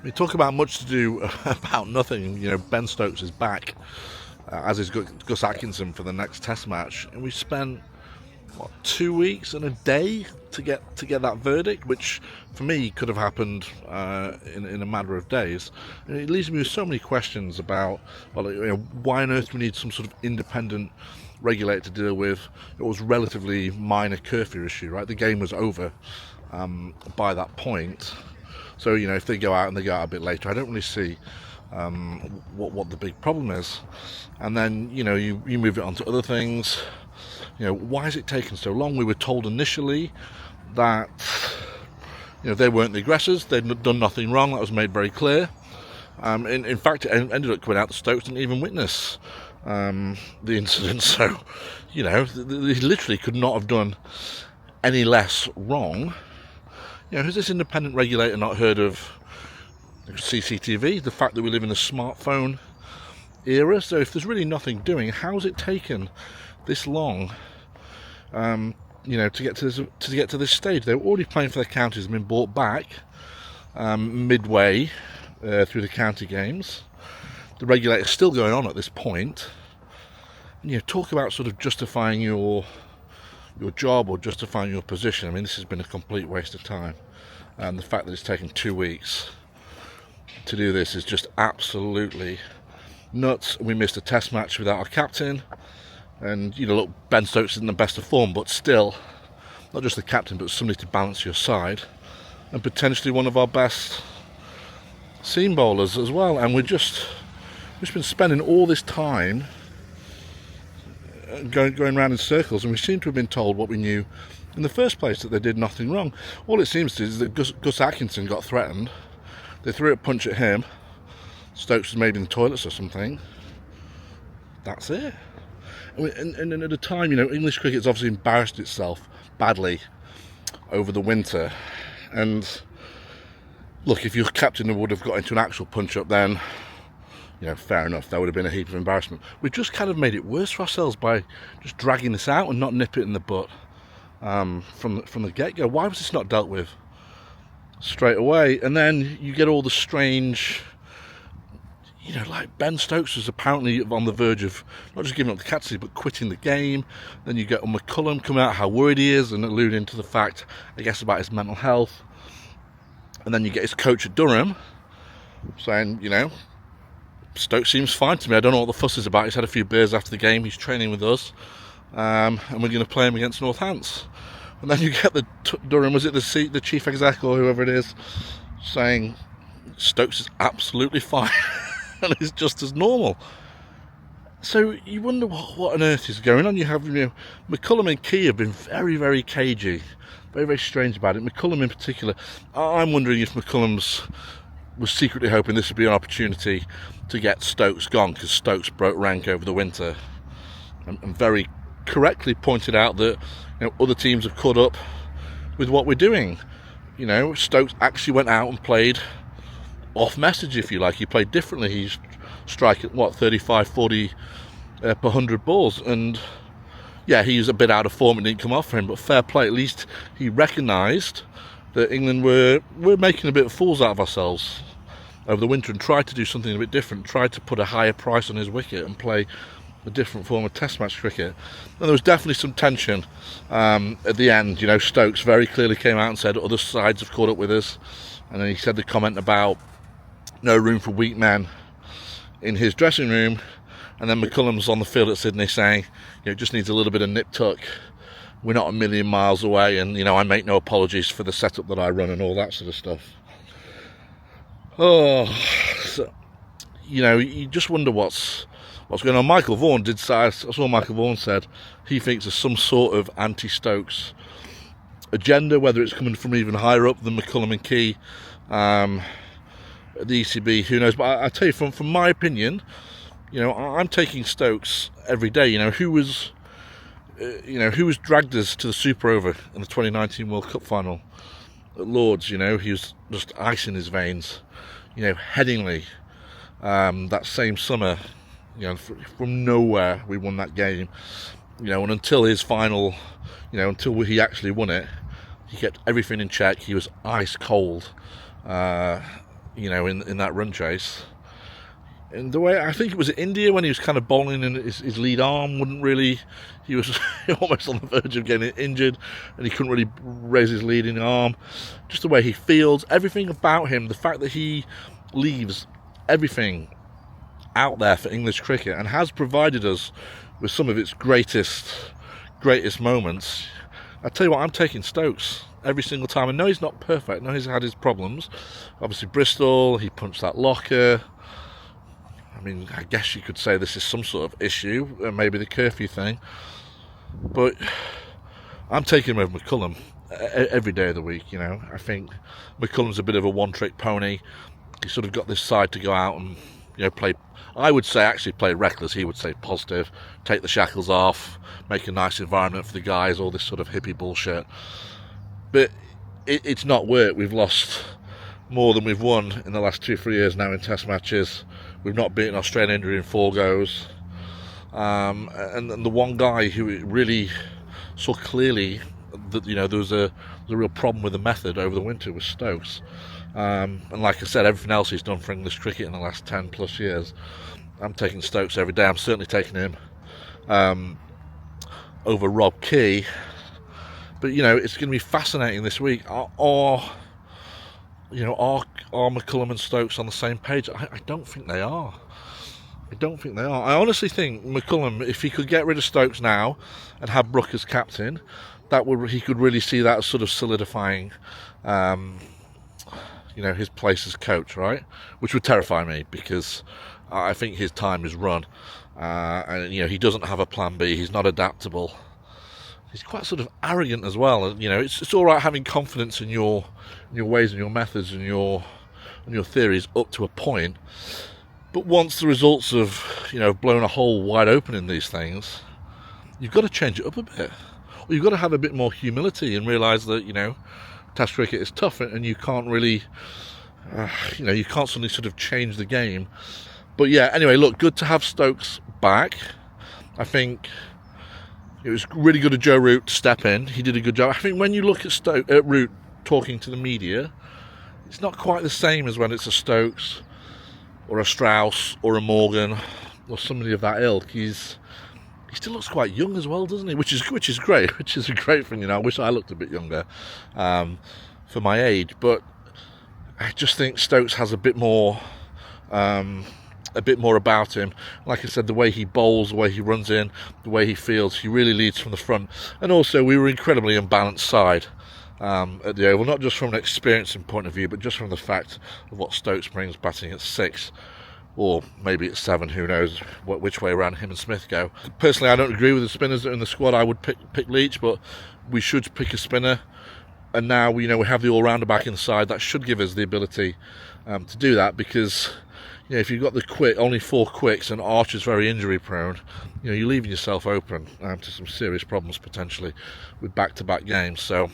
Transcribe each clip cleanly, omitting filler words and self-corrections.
We talk about much to do about nothing. Ben Stokes is back, as is Gus Atkinson for the next Test match, and we spent 2 weeks and a day to get that verdict, which for me could have happened in a matter of days. And it leaves me with so many questions about why on earth do we need some sort of independent regulator to deal with it was relatively minor curfew issue, right? The game was over by that point. So, if they go out and they go out a bit later, I don't really see what the big problem is. And then, you move it on to other things. Why is it taking so long? We were told initially that, they weren't the aggressors. They'd done nothing wrong. That was made very clear. In fact, it ended up coming out that Stokes didn't even witness the incident. So, they literally could not have done any less wrong. Has this independent regulator not heard of CCTV? The fact that we live in a smartphone era. So if there's really nothing doing, how's it taken this long? To get to this stage. They were already playing for their counties and been brought back midway through the county games. The regulator's still going on at this point. And, talk about sort of justifying your job or justifying your position. I mean, this has been a complete waste of time. And the fact that it's taken 2 weeks to do this is just absolutely nuts. We missed a Test match without our captain. And, look, Ben Stokes isn't the best of form, but still, not just the captain, but somebody to balance your side. And potentially one of our best seam bowlers as well. And we've just been spending all this time going around in circles, and we seem to have been told what we knew in the first place, that they did nothing wrong. All it seems to is that Gus Atkinson got threatened. They threw a punch at him. Stokes was maybe in the toilets or something. That's it. And at the time, English cricket's obviously embarrassed itself badly over the winter. And look, if your captain would have got into an actual punch-up, then fair enough, that would have been a heap of embarrassment. We've just kind of made it worse for ourselves by just dragging this out and not nip it in the butt from the get-go. Why was this not dealt with straight away? And then you get all the strange, like Ben Stokes was apparently on the verge of not just giving up the captaincy but quitting the game. Then you get McCullum coming out how worried he is and alluding to the fact, I guess, about his mental health. And then you get his coach at Durham saying, Stokes seems fine to me. I don't know what the fuss is about. He's had a few beers after the game. He's training with us. And we're going to play him against Northants. And then you get the Durham, was it the chief exec or whoever it is, saying Stokes is absolutely fine and is just as normal. So you wonder what on earth is going on. You have, McCullum and Key have been very, very cagey, very, very strange about it. McCullum in particular, I'm wondering if McCullum's was secretly hoping this would be an opportunity to get Stokes gone, because Stokes broke rank over the winter and very correctly pointed out that other teams have caught up with what we're doing. Stokes actually went out and played off message, if you like. He played differently. He's striking 35, 40 per 100 balls, and yeah, he was a bit out of form. It didn't come off for him, but fair play. At least he recognised that England were making a bit of fools out of ourselves over the winter and tried to do something a bit different, tried to put a higher price on his wicket and play a different form of Test match cricket. And there was definitely some tension at the end. Stokes very clearly came out and said other sides have caught up with us, and then he said the comment about no room for weak men in his dressing room. And then McCullum's on the field at Sydney saying, it just needs a little bit of nip-tuck. We're not a million miles away, and I make no apologies for the setup that I run and all that sort of stuff. So, you just wonder what's going on. Michael Vaughan did say, I saw Michael Vaughan said he thinks there's some sort of anti-Stokes agenda, whether it's coming from even higher up than McCullum and Key, the ECB, who knows. But I tell you, from my opinion, I'm taking Stokes every day. Who was dragged us to the Super Over in the 2019 World Cup final at Lords? He was just ice in his veins. Headingley, that same summer, from nowhere we won that game. And until his final, until he actually won it, he kept everything in check. He was ice cold. in that run chase. And the way, I think it was India when he was kind of bowling and his lead arm wouldn't really, he was almost on the verge of getting injured and he couldn't really raise his leading arm. Just the way he feels, everything about him, the fact that he leaves everything out there for English cricket and has provided us with some of its greatest moments. I tell you what, I'm taking Stokes every single time. I know he's not perfect, I know he's had his problems. Obviously Bristol, he punched that locker. I mean, I guess you could say this is some sort of issue, maybe the curfew thing, but I'm taking him over McCullum every day of the week. I think McCullum's a bit of a one-trick pony. He's sort of got this side to go out and play. I would say actually play reckless. He would say positive, take the shackles off, make a nice environment for the guys, all this sort of hippie bullshit. But it's not worked. We've lost more than we've won in the last 2-3 years now in test matches. We've not beaten Australian India in 4 goes. And the one guy who really saw clearly that there was a real problem with the method over the winter was Stokes. And like I said, everything else he's done for English cricket in the last 10 plus years. I'm taking Stokes every day. I'm certainly taking him over Rob Key. But it's going to be fascinating this week. Are McCullum and Stokes on the same page? I don't think they are. I honestly think McCullum, if he could get rid of Stokes now and have Brook as captain, he could really see that as sort of solidifying, his place as coach, right? Which would terrify me because I think his time is run, and he doesn't have a plan B. He's not adaptable. He's quite sort of arrogant as well. And it's all right having confidence in your ways and your methods and your theories up to a point, but once the results have blown a hole wide open in these things, you've got to change it up a bit, or you've got to have a bit more humility and realise that Test cricket is tough and you can't really you can't suddenly sort of change the game. But yeah, anyway, look, good to have Stokes back. I think it was really good of Joe Root to step in. He did a good job. I think when you look at Root talking to the media, it's not quite the same as when it's a Stokes or a Strauss or a Morgan or somebody of that ilk. He still looks quite young as well, doesn't he? Which is great. Which is a great thing. I wish I looked a bit younger for my age, but I just think Stokes has a bit more about him. Like I said, the way he bowls, the way he runs in, the way he feels, he really leads from the front. And also, we were incredibly unbalanced side at the Oval, not just from an experiencing point of view, but just from the fact of what Stokes brings batting at 6, or maybe at 7, who knows which way around him and Smith go. Personally, I don't agree with the spinners that are in the squad. I would pick Leach, but we should pick a spinner. And now we have the all-rounder back inside. That should give us the ability to do that, because if you've got only 4 quicks, and Archer's very injury prone, you're leaving yourself open to some serious problems potentially with back-to-back games. So,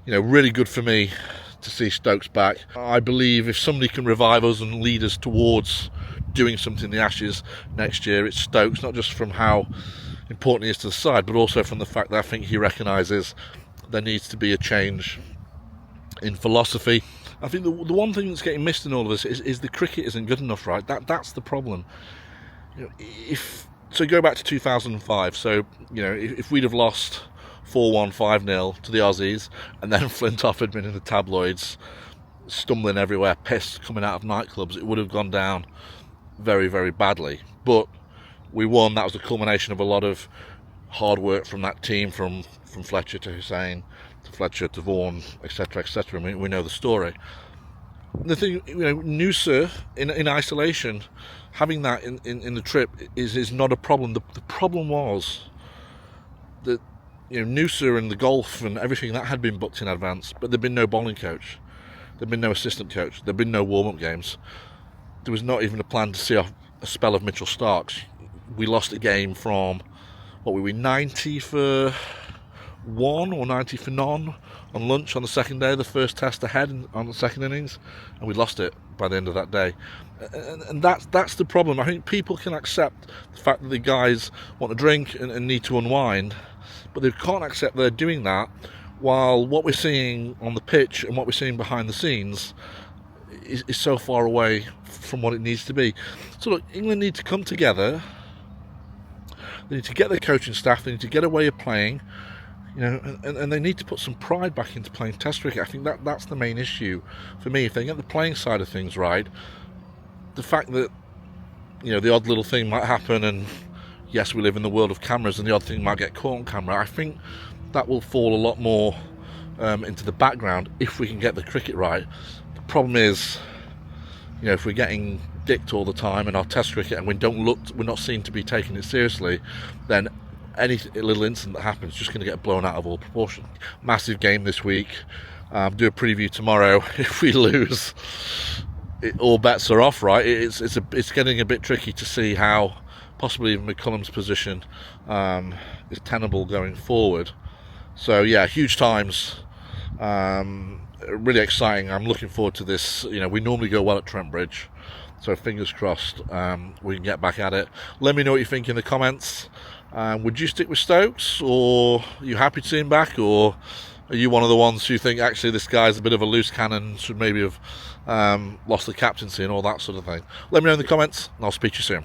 really good for me to see Stokes back. I believe if somebody can revive us and lead us towards doing something in the Ashes next year, it's Stokes, not just from how important he is to the side, but also from the fact that I think he recognises there needs to be a change in philosophy. I think the one thing that's getting missed in all of this is the cricket isn't good enough, right? That's the problem. Go back to 2005. So if we'd have lost 4-1, 5-0 to the Aussies, and then Flintoff had been in the tabloids, stumbling everywhere, pissed, coming out of nightclubs, it would have gone down very, very badly. But we won. That was the culmination of a lot of hard work from that team, from Fletcher to Hussain to Fletcher to Vaughan, etc., etc. We know the story. The thing, Noosa in isolation, having that in the trip is not a problem. The problem was that Noosa and the golf and everything that had been booked in advance, but there'd been no bowling coach, there'd been no assistant coach, there'd been no warm-up games. There was not even a plan to see a spell of Mitchell Starks. We lost a game from 90 for 1 or 90 for none on lunch on the second day, the first test ahead on the second innings, and we lost it by the end of that day. And that's the problem. I think people can accept the fact that the guys want to drink and need to unwind, but they can't accept they're doing that while what we're seeing on the pitch and what we're seeing behind the scenes is so far away from what it needs to be. So look, England need to come together. They need to get their coaching staff. They need to get a way of playing, you know, and they need to put some pride back into playing Test cricket. I think that's the main issue for me. If they get the playing side of things right, the fact that, you know, the odd little thing might happen, and yes, we live in the world of cameras, and the odd thing might get caught on camera, I think that will fall a lot more into the background if we can get the cricket right. The problem is, you know, if we're getting dicked all the time in our Test cricket and we're not seen to be taking it seriously, then any little incident that happens is just going to get blown out of all proportion. Massive game this week. Do a preview tomorrow. If we lose, all bets are off, right? It's getting a bit tricky to see how possibly even McCullum's position is tenable going forward. So yeah, huge times. Really exciting. I'm looking forward to this. You know, we normally go well at Trent Bridge, so fingers crossed we can get back at it. Let me know what you think in the comments. Would you stick with Stokes, or are you happy to see him back, or are you one of the ones who think actually this guy's a bit of a loose cannon, should maybe have lost the captaincy and all that sort of thing? Let me know in the comments, and I'll speak to you soon.